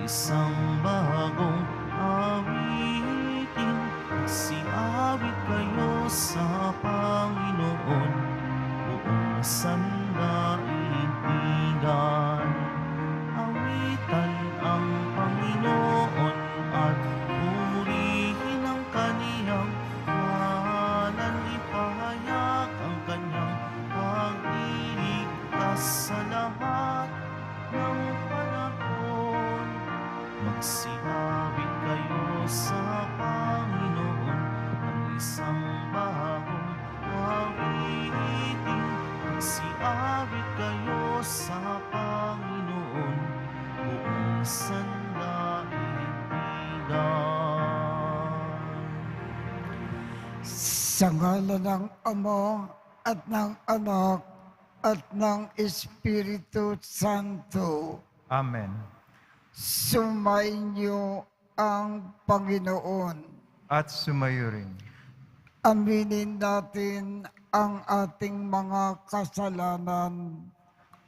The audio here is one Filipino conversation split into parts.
isang bagong awitin. Magsiawit kayo sa Panginoon, buong sandaigdigan. Awitan ang Panginoon at purihin ang kaniyang ngalan. Ipahayag ang kanyang pagliligtas sa lahat ng panahon. Magsiawit kayo sa Panginoon ng isang bagong awitin. Magsiawit kayo sa Panginoon, buong sandaigdigan. Sa ngala ng Ama at ng Anak at ng Espiritu Santo, Amen. sumainyo ang Panginoon. At sumayo rin. Aminin natin ang ating mga kasalanan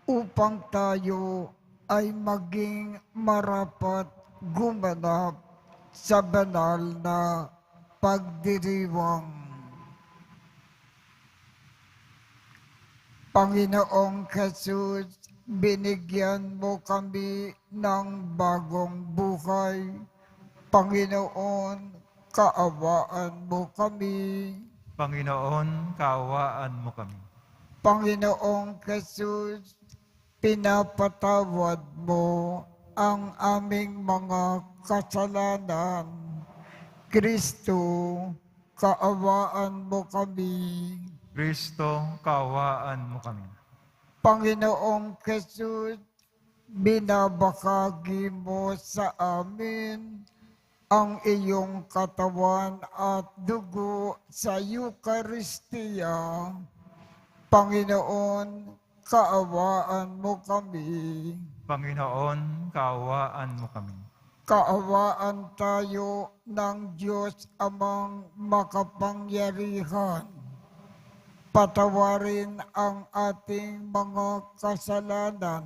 upang tayo ay maging marapat gumanap sa banal na pagdiriwang. Panginoong Jesus, binigyan mo kami ng bagong buhay. Panginoon, kaawaan mo kami. Panginoon, kaawaan mo kami. Panginoong Jesus, pinapatawad mo ang aming mga kasalanan. Kristo, kaawaan mo kami. Kristo, kaawaan mo kami. Panginoong Jesus, binabahagi mo sa amin ang iyong katawan at dugo sa Eucharistia. Panginoon, kaawaan mo kami. Panginoon, kaawaan mo kami. Kaawaan tayo ng Diyos Amang makapangyarihan. Patawarin ang ating mga kasalanan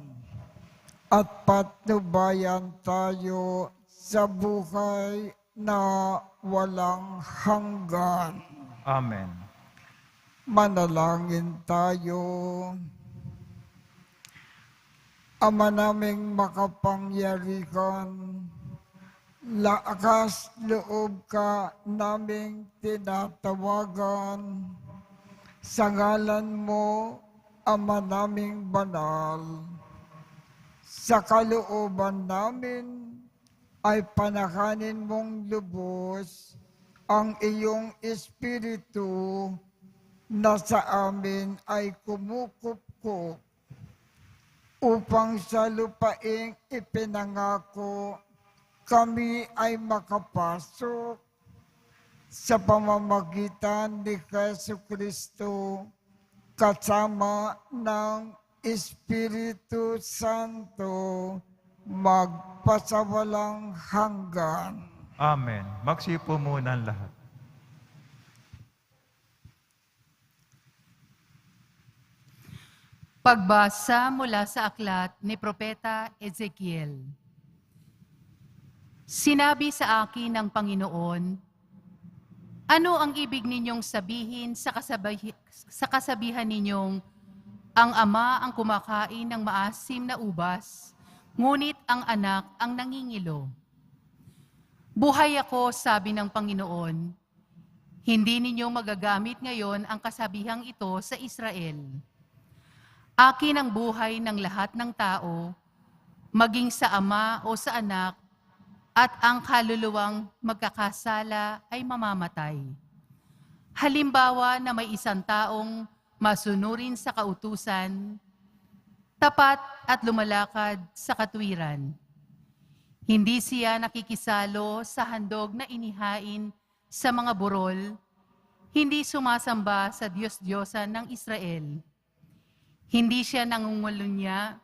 at patnubayan tayo sa buhay na walang hanggan. Amen. Manalangin tayo. Ama naming makapangyarihan, lakas loob ka naming tinatawagan. Sa ngalan mo, Ama naming banal, sa kalooban namin ay panakanin mong lubos ang iyong Espiritu na sa amin ay kumukupkup upang sa lupaing ipinangako kami ay makapasok sa pamamagitan ni Jesucristo kasama ng Espiritu Santo magpasawalang hanggan. Amen. Magsipo muna ang lahat. Pagbasa mula sa aklat ni Propeta Ezekiel. Sinabi sa akin ng Panginoon, ano ang ibig ninyong sabihin sa kasabihan ninyong ang ama ang kumakain ng maasim na ubas, ngunit ang anak ang nangingilo? Buhay ako, sabi ng Panginoon, hindi ninyo magagamit ngayon ang kasabihang ito sa Israel. Akin ang buhay ng lahat ng tao, maging sa ama o sa anak, at ang kaluluwang magkakasala ay mamamatay. Halimbawa na may isang taong masunurin sa kautusan, tapat at lumalakad sa katwiran. Hindi siya nakikisalo sa handog na inihain sa mga burol, hindi sumasamba sa Diyos-Diyosan ng Israel. Hindi siya nangungulunya,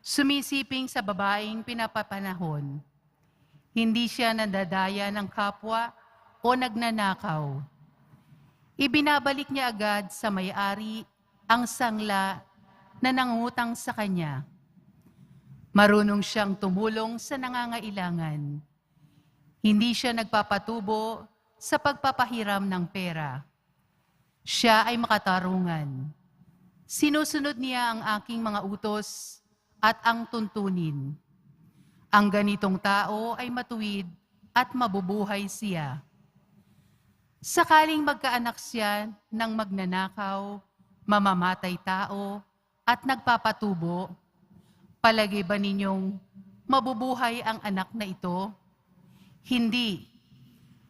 sumisiping sa babaeng pinapapanahon. Hindi siya nadadaya ng kapwa o nagnanakaw. Ibinabalik niya agad sa may-ari ang sangla na nangutang sa kanya. Marunong siyang tumulong sa nangangailangan. Hindi siya nagpapatubo sa pagpapahiram ng pera. Siya ay makatarungan. Sinusunod niya ang aking mga utos at ang tuntunin. Ang ganitong tao ay matuwid at mabubuhay siya. Sakaling magkaanak siya ng magnanakaw, mamamatay tao, at nagpapatubo, palagay ba ninyong mabubuhay ang anak na ito? Hindi.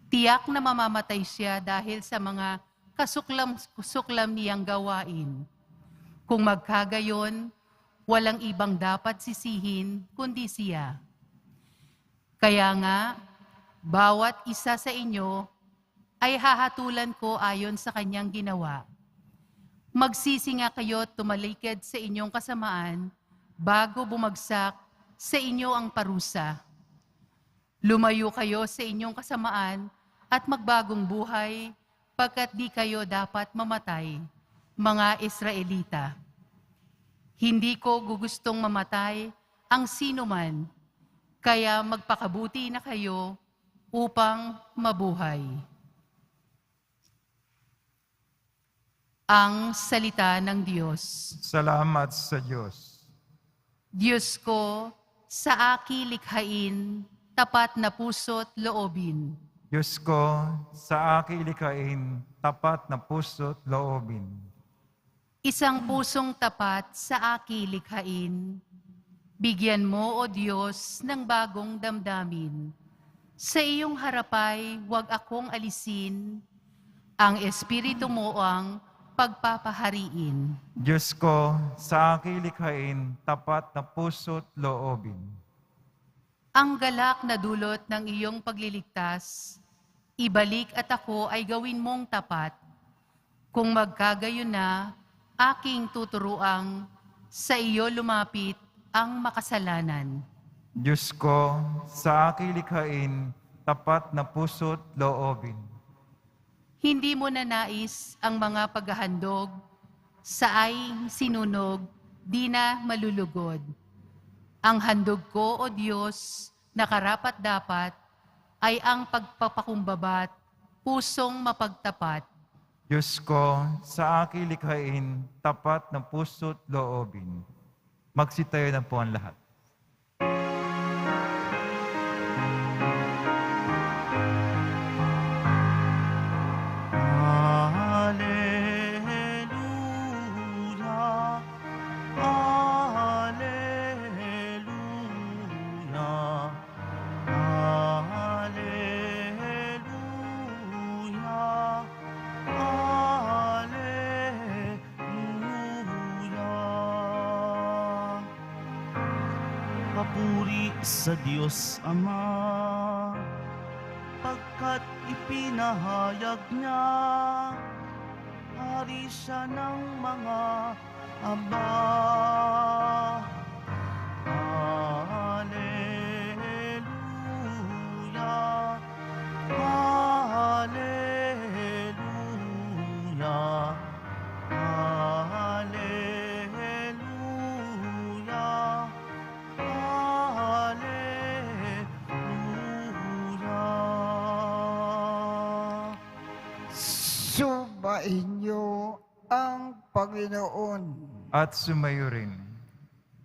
Tiyak na mamamatay siya dahil sa mga kasuklam niyang gawain. Kung magkagayon, walang ibang dapat sisihin kundi siya. Kaya nga, bawat isa sa inyo ay hahatulan ko ayon sa kanyang ginawa. Magsisi nga kayo at tumalikod sa inyong kasamaan bago bumagsak sa inyo ang parusa. Lumayo kayo sa inyong kasamaan at magbagong buhay pagkat di kayo dapat mamatay, mga Israelita. Hindi ko gugustong mamatay ang sinuman, kaya magpakabuti na kayo upang mabuhay. Ang salita ng Diyos. Salamat sa Diyos. Diyos ko, sa aki likhain, tapat na puso't loobin. Diyos ko, sa aking likhain, tapat na puso't loobin. Isang pusong tapat sa aki likhain. Bigyan mo, O Diyos, ng bagong damdamin. Sa iyong harapay, huwag akong alisin. Ang Espiritu mo ang pagpapahariin. Diyos ko, sa aking likhain, tapat na puso't loobin. Ang galak na dulot ng iyong pagliligtas, ibalik at ako ay gawin mong tapat. Kung magkagayon na, aking tuturuang sa iyo lumapit ang makasalanan. Diyos ko, sa aking likhain, tapat na puso't loobin. Hindi mo na nais ang mga paghahandog, sa ay sinunog, di na malulugod. Ang handog ko, O Diyos, na karapat-dapat, ay ang pagpapakumbabat, pusong mapagtapat. Diyos ko, sa aking likhain, tapat na puso't loobin. Magsitayo na po ang lahat. Alleluia, Alleluia, Alleluia, Alleluia. Papuri sa Diyos Ama, pagkat ipinahayag niya, hari siya ng mga aba. Alleluia, Alleluia, Alleluia, Alleluia. Subayin niyo ang Panginoon. At sumayo rin.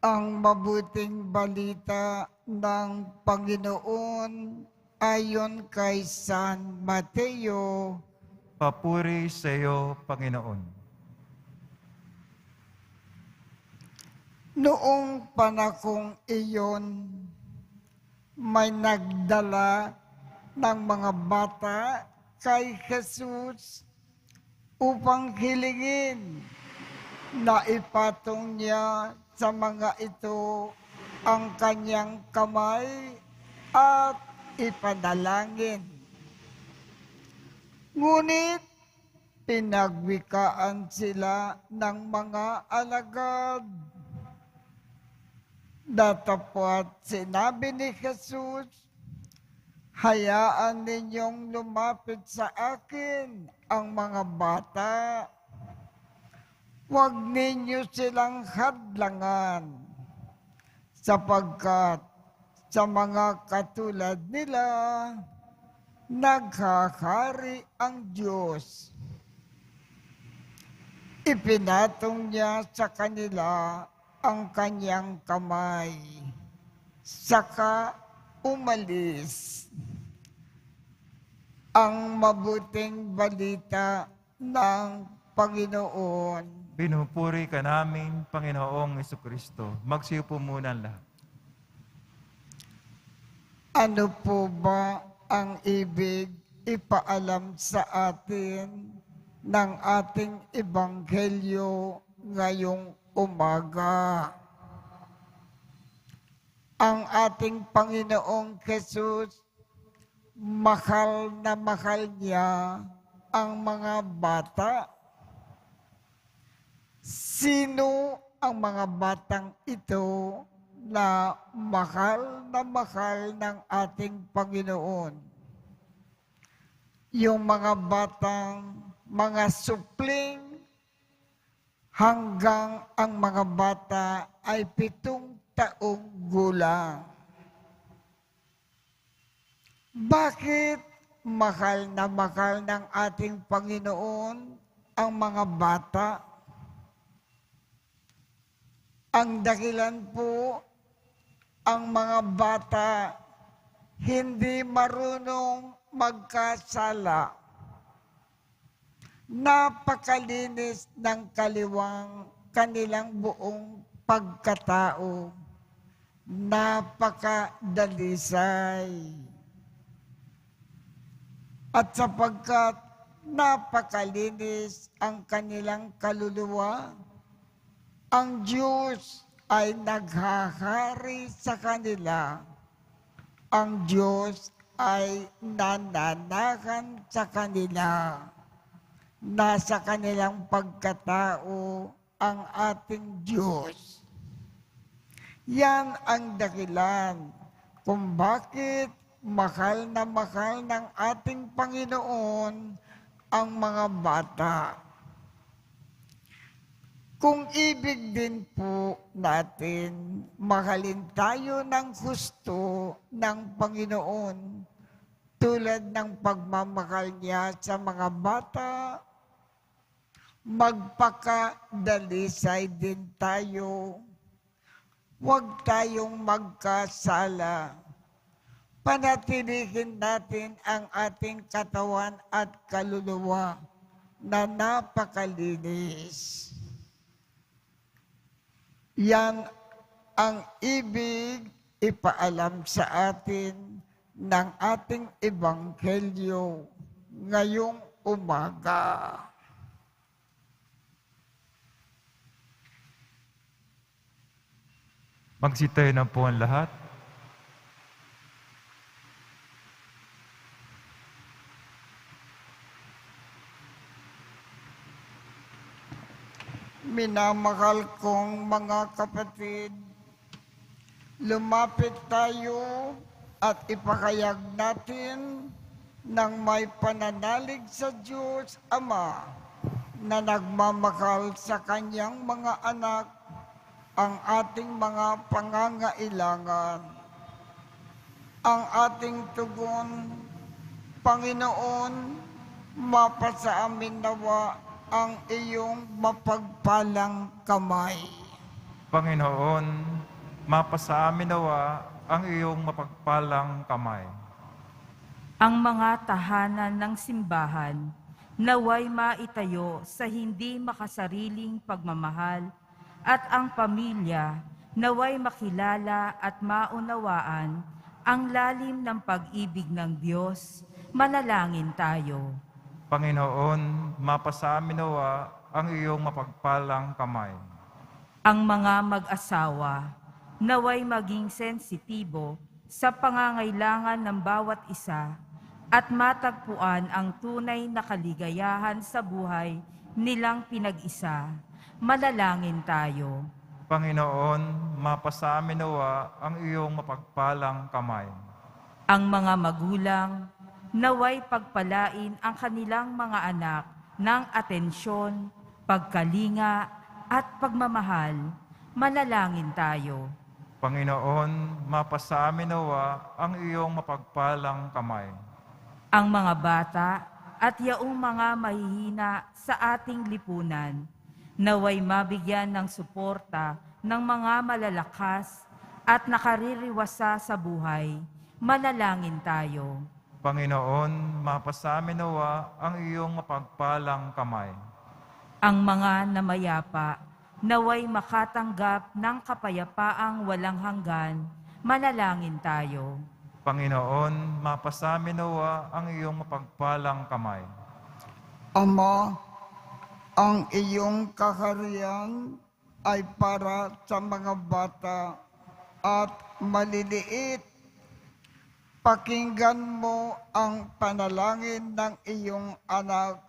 Ang mabuting balita ng Panginoon ayon kay San Mateo. Papuri sa iyo, Panginoon. Noong panahong iyon, may nagdala ng mga bata kay Jesus upang hilingin na ipatong niya sa mga ito ang kanyang kamay at ipanalangin. Ngunit pinagwikaan sila ng mga alagad. Datapwat sinabi ni Jesus, hayaan ninyong lumapit sa akin ang mga bata. Huwag ninyo silang hadlangan, sapagkat sa mga katulad nila, naghahari ang Diyos. Ipinatong niya sa kanila ang kanyang kamay, saka umalis. Ang mabuting balita ng Panginoon. Pinupuri ka namin, Panginoong Jesucristo. Magsiupo muna ang lahat. Ano po ba ang ibig ipaalam sa atin ng ating ebanghelyo ngayong umaga? Ang ating Panginoong Jesus, mahal na mahal niya ang mga bata. Sino ang mga batang ito na mahal ng ating Panginoon? Yung mga batang mga supling hanggang ang mga bata ay 7 taong gulang. Bakit mahal ng ating Panginoon ang mga bata? Ang dahilan po, ang mga bata hindi marunong magkasala. Napakalinis ng kaliwang kanilang buong pagkatao. Napakadalisay. At sapagkat napakalinis ang kanilang kaluluwa, ang Diyos ay naghahari sa kanila. Ang Diyos ay nananahan sa kanila. Nasa kanilang pagkatao ang ating Diyos. Yan ang dahilan kung bakit mahal ng ating Panginoon ang mga bata. Kung ibig din po natin, mahalin tayo ng husto ng Panginoon tulad ng pagmamahal niya sa mga bata, magpakadalisay din tayo. Huwag tayong magkasala. Panatilihin natin ang ating katawan at kaluluwa na napakalinis. Yan ang ibig ipaalam sa atin ng ating ebanghelyo ngayong umaga. Magsitayo na po ang lahat. Minamahal kong mga kapatid, lumapit tayo at ipakayag natin ng may pananalig sa Diyos Ama na nagmamahal sa kanyang mga anak ang ating mga pangangailangan. Ang ating tugon, Panginoon, mapasa amin nawa ang iyong mapagpalang kamay. Panginoon, mapasa amin nawa ang iyong mapagpalang kamay. Ang mga tahanan ng simbahan naway maitayo sa hindi makasariling pagmamahal at ang pamilya naway makilala at maunawaan ang lalim ng pag-ibig ng Diyos. Manalangin tayo. Panginoon, mapasa amin nawa ang iyong mapagpalang kamay. Ang mga mag-asawa naway maging sensitibo sa pangangailangan ng bawat isa at matagpuan ang tunay na kaligayahan sa buhay nilang pinag-isa. Manalangin tayo. Panginoon, mapasa amin nawa ang iyong mapagpalang kamay. Ang mga magulang naway pagpalain ang kanilang mga anak ng atensyon, pagkalinga at pagmamahal. Manalangin tayo. Panginoon, mapasa amin nawa ang iyong mapagpalang kamay. Ang mga bata at yaong mga mahihina sa ating lipunan, naway mabigyan ng suporta ng mga malalakas at nakaririwasa sa buhay. Manalangin tayo. Panginoon, mapasa amin nawa ang iyong mapagpalang kamay. Ang mga namayapa, naway makatanggap ng kapayapaang walang hanggan. Manalangin tayo. Panginoon, mapasa amin nawa ang iyong mapagpalang kamay. Ama, ang iyong kaharian ay para sa mga bata at maliliit. Pakinggan mo ang panalangin ng iyong anak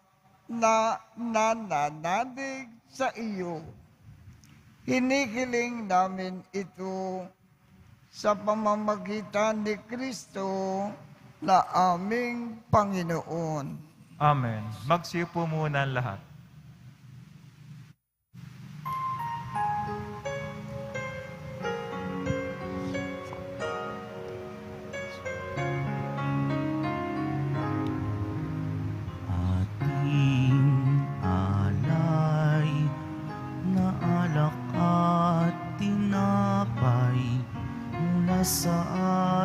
na nananalig sa iyo. Hinihiling namin ito sa pamamagitan ni Kristo na aming Panginoon. Amen. Magsiupo muna ang lahat. Ating alay na alak at tinapay mula sa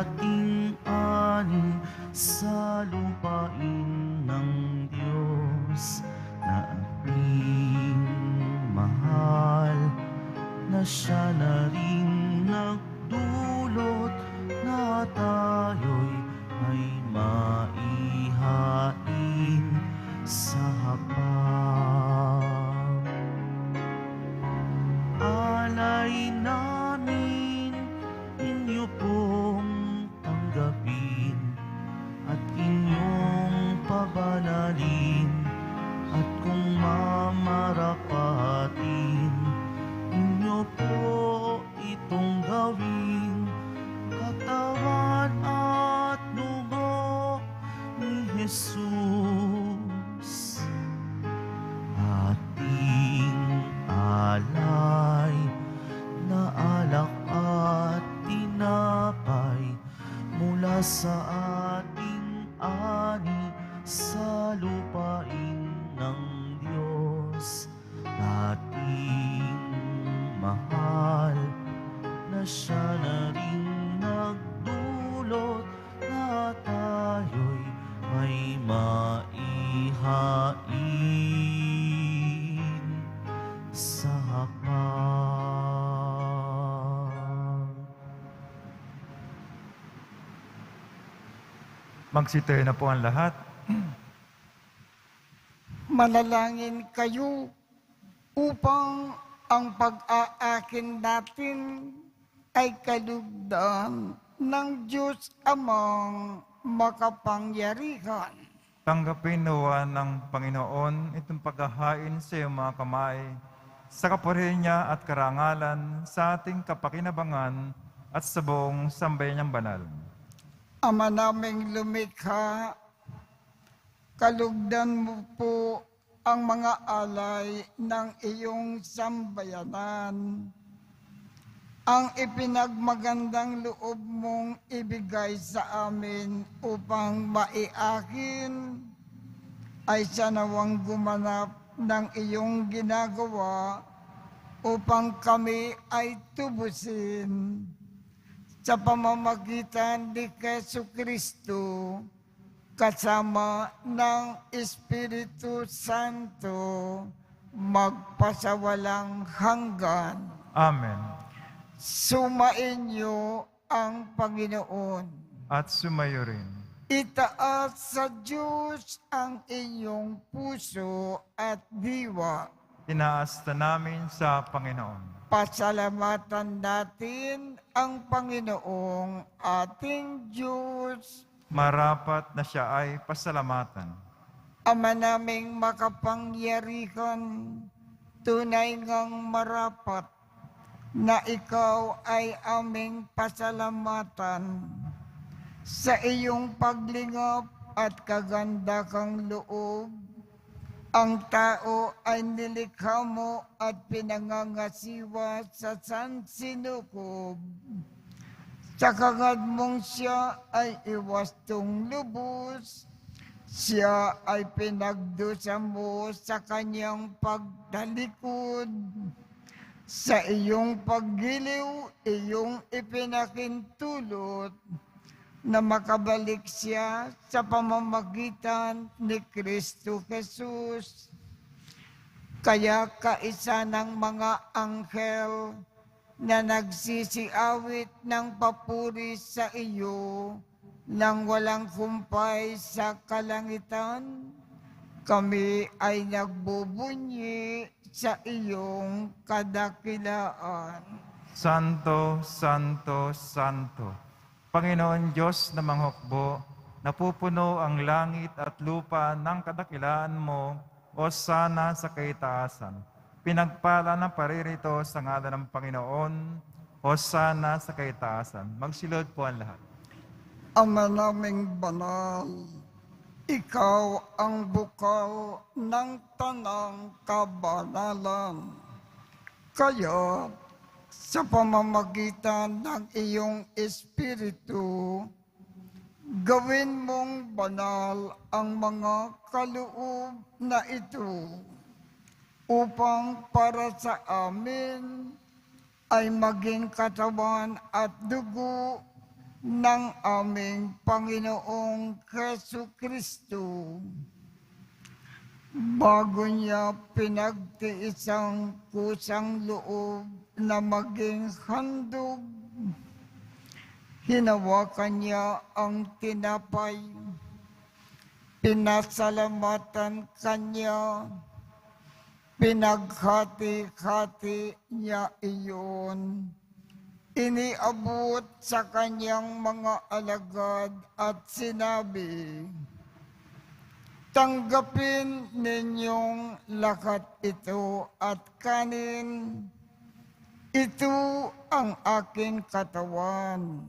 ating ani sa lupain ng Diyos na ating mahal, na siya na rin nagdulot na tayo'y may maihain sa hapag. Alay namin inyo pong tanggapin at inyong pabanalin, at kung mamarapatin inyo po itong gawin, katawan at dugo ni Jesus. Ating alay na alak at tinapay mula sa ating ani sa lupain ng Diyos, ating mahal, na siya na rin nagdulot na tayo'y may maihain sa hapag. Magsitayo na po ang lahat. Manalangin kayo upang ang pag-aakin natin ay kalugdan ng Diyos Amang makapangyarihan. Tanggapin nawa ng Panginoon itong paghahain sa iyong mga kamay, sa kapurihan niya at karangalan, sa ating kapakinabangan at sa buong sambayan niyang banal. Ama naming lumikha, kalugdan mo po ang mga alay ng iyong sambayanan. Ang ipinagmagandang loob mong ibigay sa amin upang maiakin ay sanawang gumanap ng iyong ginagawa upang kami ay tubusin. Sa pamamagitan ni Jesucristo, kasama ng Espiritu Santo, magpasawalang hanggan. Amen. Sumainyo ang Panginoon. At sumayo rin. Itaas sa Diyos ang inyong puso at diwa. Tinaas na namin sa Panginoon. Pasalamatan natin ang Panginoong ating Diyos. Marapat na siya ay pasalamatan. Ama naming makapangyarihan, tunay ngang marapat na ikaw ay aming pasalamatan sa iyong paglingap at kaganda kang loob Ang tao ay nilikha mo at pinangangasiwa sa sansinukob. Sa kangad mong siya ay iwastong lubos, siya ay pinagdusa mo sa kanyang pagtalikod. Sa iyong paggiliw, iyong ipinakintulot na makabalik siya sa pamamagitan ni Kristo Jesus. Kaya kaisa ng mga anghel na nagsisiawit ng papuri sa iyo nang walang kumpay sa kalangitan, kami ay nagbubunyi sa iyong kadakilaan. Santo, Santo, Santo, Panginoon Diyos na manghukbo, napupuno ang langit at lupa ng kadakilaan mo, o sana sa kaitaasan. Pinagpala ng paririto sa ngalan ng Panginoon, o sana sa kaitaasan. Magsilod po ang lahat. Ama naming banal, ikaw ang bukal ng tanang kabanalan. Kaya, sa pamamagitan ng iyong Espiritu, gawin mong banal ang mga kaloob na ito upang para sa amin ay maging katawan at dugo ng aming Panginoong Jesucristo. Bago niya pinagtiisang kusang loob na maging handog, hinawakan niya ang tinapay, pinasalamatan kanya, pinaghati-hati niya iyon, iniabot sa kanyang mga alagad at sinabi, "Tanggapin ninyong lahat ito at kanin. Ito ang aking katawan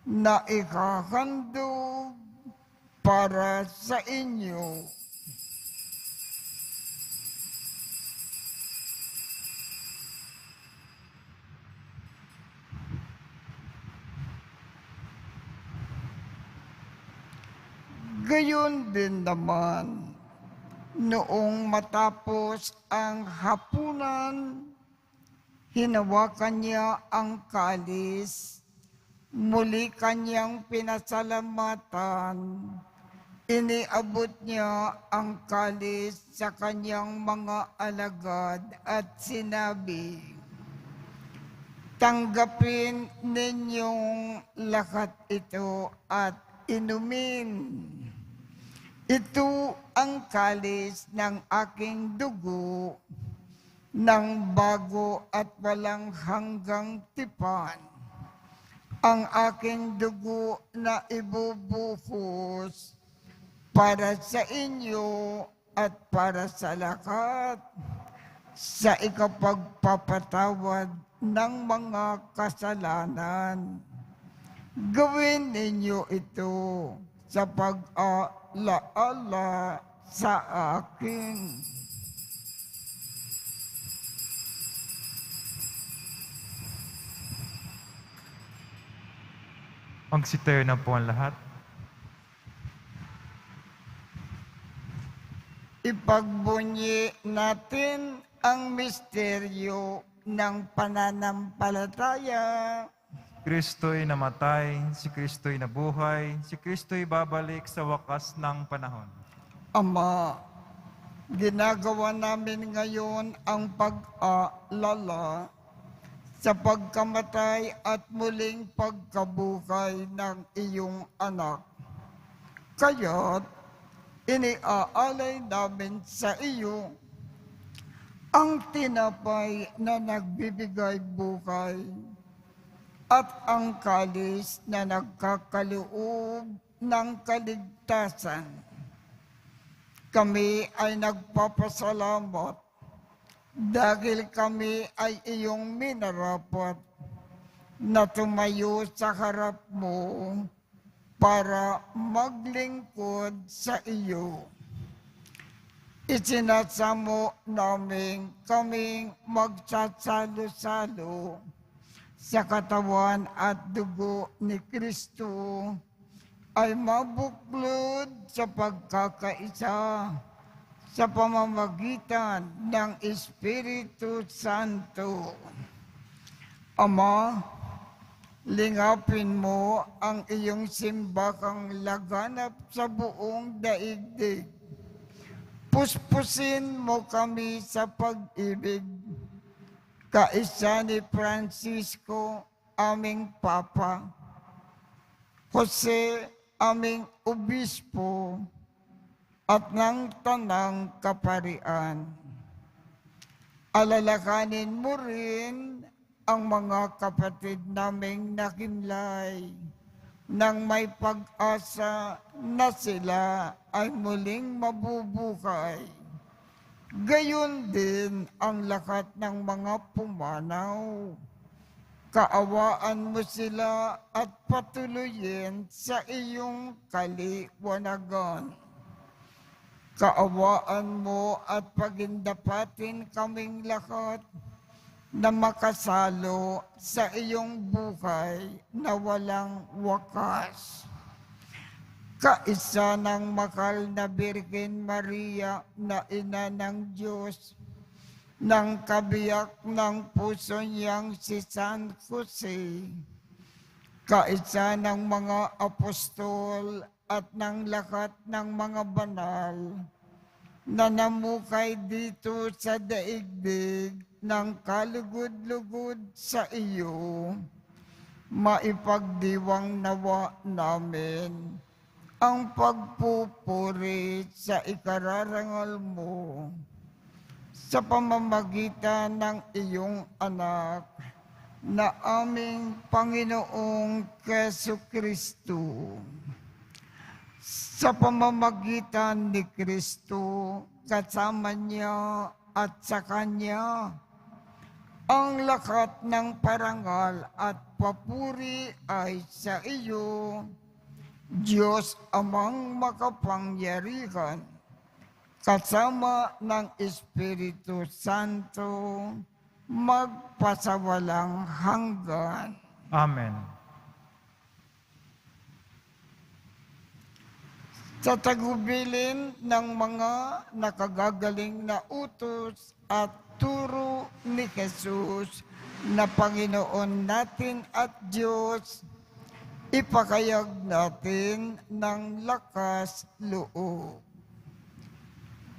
na ikahandog para sa inyo." Gayon din naman, noong matapos ang hapunan, hinawakan niya ang kalis, muli kanyang pinasalamatan, iniabot niya ang kalis sa kanyang mga alagad at sinabi, "Tanggapin ninyong lahat ito at inumin. Ito ang kalis ng aking dugo ng bago at walang hanggang tipan. Ang aking dugo na ibubuhos para sa inyo at para sa lahat sa ikapagpapatawad ng mga kasalanan. Gawin ninyo ito sa pag-alaala sa akin." Magsitayo na po ang lahat. Ipagbunyi natin ang misteryo ng pananampalataya. Kristo'y namatay, si Kristo'y nabuhay, si Kristo'y babalik sa wakas ng panahon. Ama, ginagawa namin ngayon ang pag-aalala sa pagkamatay at muling pagkabuhay ng iyong anak. Kaya't iniaalay namin sa iyo ang tinapay na nagbibigay buhay at ang kalis na nagkakaloob ng kaligtasan. Kami ay nagpapasalamat dahil kami ay iyong minarapat na tumayo sa harap mo para maglingkod sa iyo. Isinasamo namin kaming magsasalo-salo sa katawan at dugo ni Kristo ay mabuklod sa pagkakaisa sa pamamagitan ng Espiritu Santo. Ama, lingapin mo ang iyong simbakang laganap sa buong daigdig. Puspusin mo kami sa pag-ibig. Kaisa ni Francisco, aming Papa, Jose, aming Obispo, at ng Tanang Kaparian. Alalakanin mo rin ang mga kapatid naming nakimlay nang may pag-asa na sila ay muling mabubuhay. Gayon din ang lahat ng mga pumanaw. Kaawaan mo sila at patuloyin sa iyong kaliwanagan. Kaawaan mo at pagindapatin kaming lahat na makasalo sa iyong buhay na walang wakas. Kaisa ng mahal na Birhen Maria na ina ng Diyos, ng kabiyak ng puso niyang si San Jose, kaisa ng mga apostol at ng lahat ng mga banal na namukay dito sa daigdig ng kalugod-lugod sa iyo, maipagdiwang nawa namin ang pagpupuri sa ikararangal mo sa pamamagitan ng iyong anak na aming Panginoong Jesucristo. Sa pamamagitan ni Kristo, kasama niya at sa Kanya, ang lahat ng parangal at papuri ay sa iyo, Diyos Amang makapangyarihan, kasama ng Espiritu Santo, magpasawalang hanggan. Amen. Sa tagubilin ng mga nakagagaling na utos at turo ni Jesus na Panginoon natin at Diyos, ipakayag natin ng lakas loob.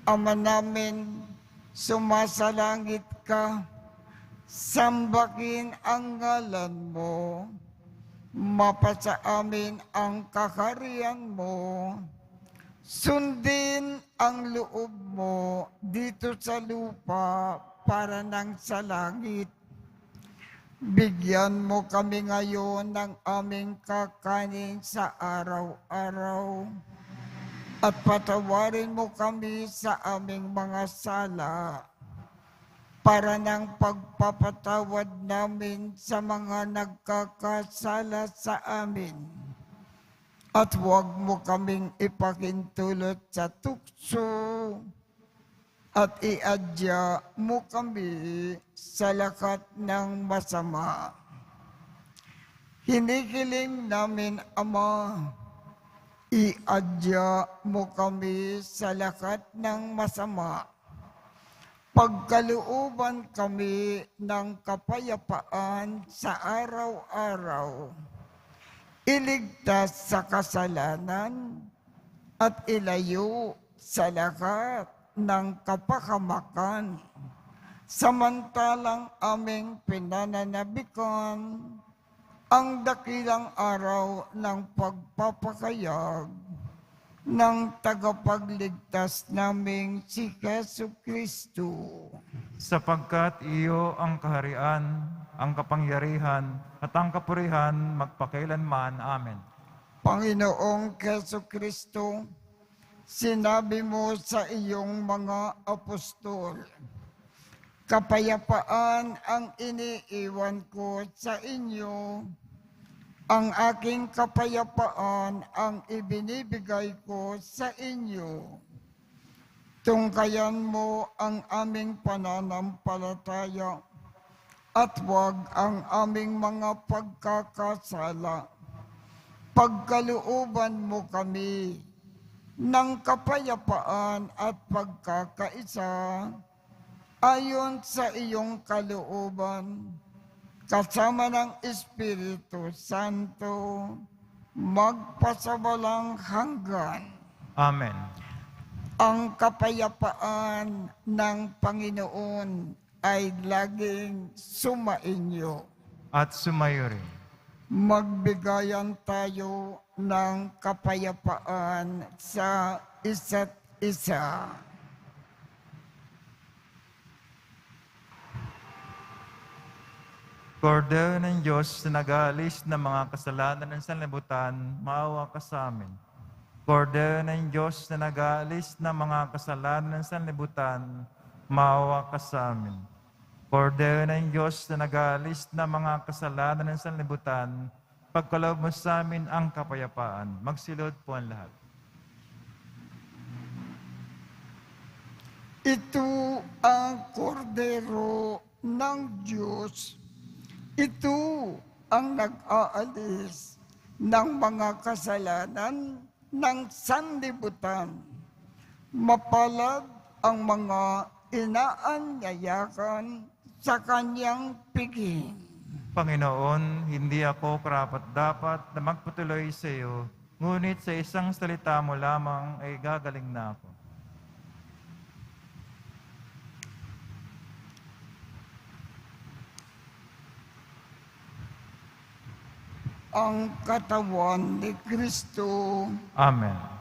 Ama namin, sumasalangit ka, sambahin ang ngalan mo, mapasa amin ang kaharian mo, sundin ang loob mo dito sa lupa para nang sa langit. Bigyan mo kami ngayon ng aming kakanin sa araw-araw at patawarin mo kami sa aming mga sala para nang pagpapatawad namin sa mga nagkakasala sa amin. At huwag mo kaming ipakintulot sa tukso at iadya mo kami sa lakat ng masama. Hinihiling namin, Ama, iadya mo kami sa lakat ng masama. Pagkalooban kami ng kapayapaan sa araw-araw. Iligtas sa kasalanan at ilayo sa lahat ng kapahamakan. Samantalang aming pinananabikan ang dakilang araw ng pagpapakayag ng tagapagligtas naming si Jesucristo. Sapagkat iyo ang kaharian, ang kapangyarihan, at ang kapurihan magpakailanman. Amen. Panginoong Jesucristo, sinabi mo sa iyong mga apostol, kapayapaan ang iniiwan ko sa inyo, ang aking kapayapaan ang ibinibigay ko sa inyo. Tungkayan mo ang aming pananampalataya at huwag ang aming mga pagkakasala. Pagkalooban mo kami ng kapayapaan at pagkakaisa ayon sa iyong kalooban, kasama ng Espiritu Santo, magpasawalang hanggan. Amen. Ang kapayapaan ng Panginoon ay laging sumainyo. At sumayo rin. Magbigayan tayo ng kapayapaan sa isa't isa. Kordero ng Diyos na nag-aalis ng mga kasalanan ng sanlibutan, maawa ka sa amin. Kordero ng Diyos na nag-aalis ng mga kasalanan ng sanlibutan, maawa ka sa amin. Kordero ng Diyos na nag-aalis ng mga kasalanan ng sanlibutan, pagkaloob mo sa amin ang kapayapaan. Magsilod po ang lahat. Ito ang kordero ng Diyos. Ito ang nag-aalis ng mga kasalanan ng sanlibutan. Mapalad ang mga inaanyayakan sa kanyang piging. Panginoon, hindi ako karapat-dapat na magpatuloy sa iyo, ngunit sa isang salita mo lamang ay gagaling na ako. Ang katawan ni Kristo. Amen.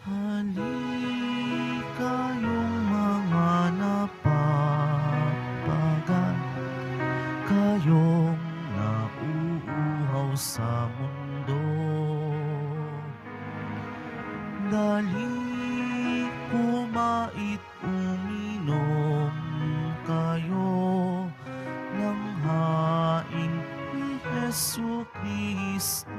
Halika kayong mga napapagal, kayong nauuhaw sa mundo. Dali kumait uminom kayo ng hain ni Jesu Kristo.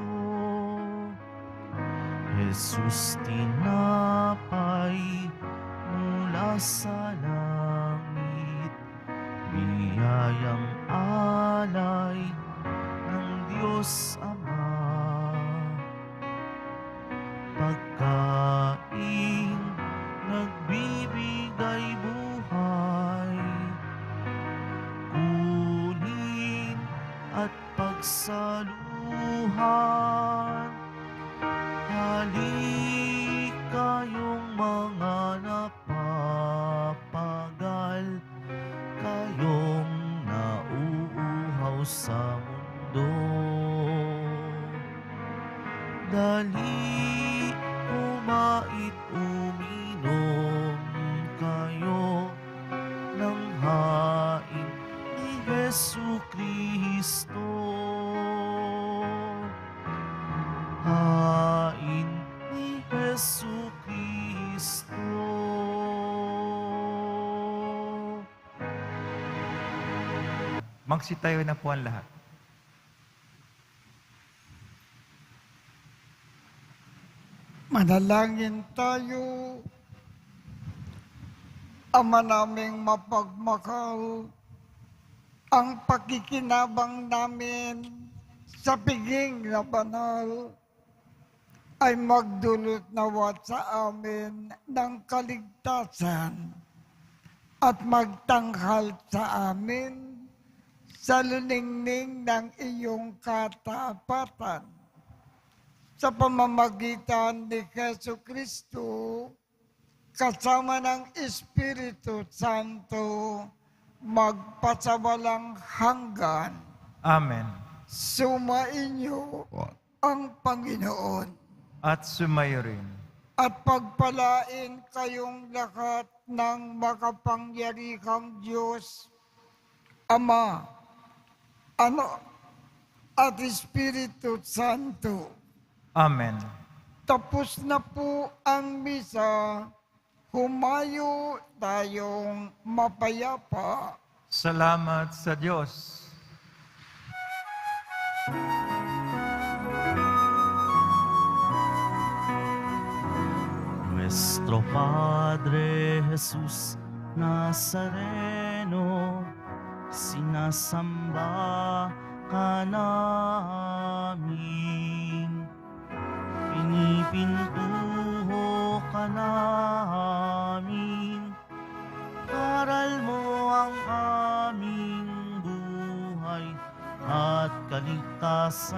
Jesus tinapay mula sa langit, biyayang alay ng Diyos Ama. Pagkain nagbibigay buhay, kunin at pagsaluhan. Halik kayong mga napapagal, kayong nauuhaw sa mundo. Dali kumait uminom kayo ng hain ni Jesu Kristo. Hain ni Jesu Kristo. Magsitayo na po ang lahat. Manalangin tayo. Ama naming mapagmahal, ang pakikinabang namin sa piging na banal ay magdulot nawa sa amin ng kaligtasan at magtanghal sa amin sa luningning ng iyong katapatan. Sa pamamagitan ni Jesu Kristo, kasama ng Espiritu Santo, magpasawalang hanggan. Amen. Sumainyo ang Panginoon. At sumayo rin. at pagpalain kayong lahat ng makapangyarihang Diyos, Ama, Anak, at Espiritu Santo. Amen. Tapos na po ang misa. Humayo tayong mapayapa. Salamat sa Diyos. Nuestro Padre Jesus Nazareno, sinasamba ka namin. Pinipintuho ka namin. Aral mo ang aming buhay at kaligtasan.